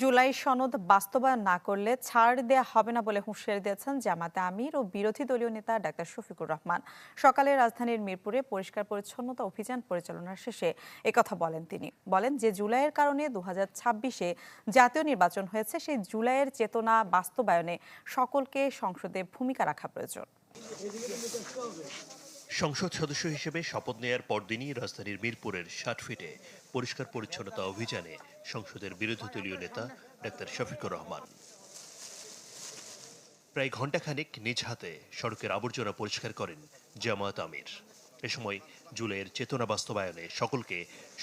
জুলাই সনদ বাস্তবায়ন না করলে ছাড় দেয়া হবে না বলে হুঁশিয়ারি দিয়েছেন জামায়াতে আমির ও বিরোধী দলীয় নেতা ডাক্তার শফিকুর রহমান। সকালে রাজধানীর মিরপুরে পরিষ্কার পরিচ্ছন্নতা অভিযান পরিচালনার শেষে একথা বলেন তিনি। বলেন যে জুলাইয়ের কারণে 2026-এ জাতীয় নির্বাচন হয়েছে, সেই জুলাইয়ের চেতনা বাস্তবায়নে সকলকে সংসদে ভূমিকা রাখা প্রয়োজন। সংসদ সদস্য হিসেবে শপথ নেয়ার পরদিনই রাজধানীর মিরপুরের 60 ফিটে পরিষ্কার পরিচ্ছন্নতা অভিযানে সংসদের বিরোধী দলীয় নেতা ডাক্তার শফিকুর রহমান প্রায় ঘণ্টাখানেক নিজ হাতে সড়কের আবর্জনা পরিষ্কার করেন জামায়াত আমির। এ সময় জুলাইয়ের চেতনা বাস্তবায়নে সকলকে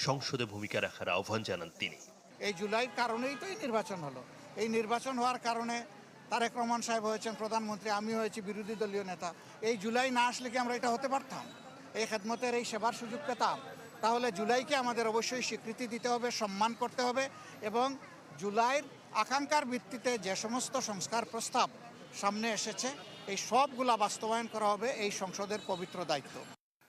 সংসদে ভূমিকা রাখার আহ্বান জানান তিনি। এই জুলাইয়ের কারণেই তো এই নির্বাচন হলো। এই নির্বাচন হওয়ার কারণে তারেক রহমান সাহেব হয়েছেন প্রধানমন্ত্রী, আমি হয়েছি বিরোধী দলীয় নেতা। এই জুলাই না আসলে কি আমরা এটা হতে পারতাম? এই খেদমতের এই সেবার সুযোগ পেতাম? তাহলে জুলাইকে আমাদের অবশ্যই স্বীকৃতি দিতে হবে, সম্মান করতে হবে এবং জুলাইয়ের আকাঙ্ক্ষার ভিত্তিতে যে সমস্ত সংস্কার প্রস্তাব সামনে এসেছে এই সবগুলা বাস্তবায়ন করা হবে এই সংসদের পবিত্র দায়িত্ব।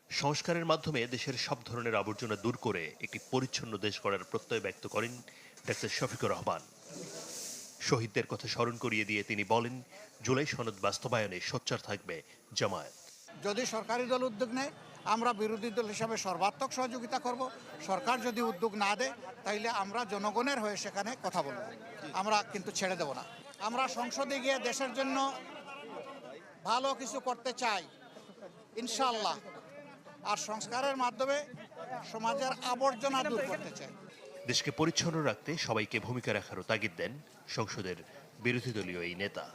সংস্কারের মাধ্যমে দেশের সব ধরনের আবর্জনা দূর করে একটি পরিচ্ছন্ন দেশ গড়ার প্রত্যয় ব্যক্ত করেন ডাক্তার শফিকুর রহমান। শহীদদের কথা স্মরণ করিয়ে দিয়ে তিনি বলেন, জুলাই সনদ বাস্তবায়নে সোচ্চার থাকবে জামায়াত। যদি সরকারি দল উদ্যোগ নেয়, আমরা বিরোধী দল হিসাবে সর্বাত্মক সহযোগিতা করব। সরকার যদি উদ্যোগ না দেয় তাইলে আমরা জনগণের হয়ে সেখানে কথা বলব, আমরা কিন্তু ছেড়ে দেব না। আমরা সংসদে গিয়ে দেশের জন্য ভালো কিছু করতে চাই ইনশাআল্লাহ, আর সংস্কারের মাধ্যমে সমাজের আবর্জনা দূর করতে চাই। দেশকে পরিচ্ছন্ন রাখতে সবাইকে ভূমিকা রাখারও তাগিদ দেন সংসদের বিরোধী দলীয় এই নেতা।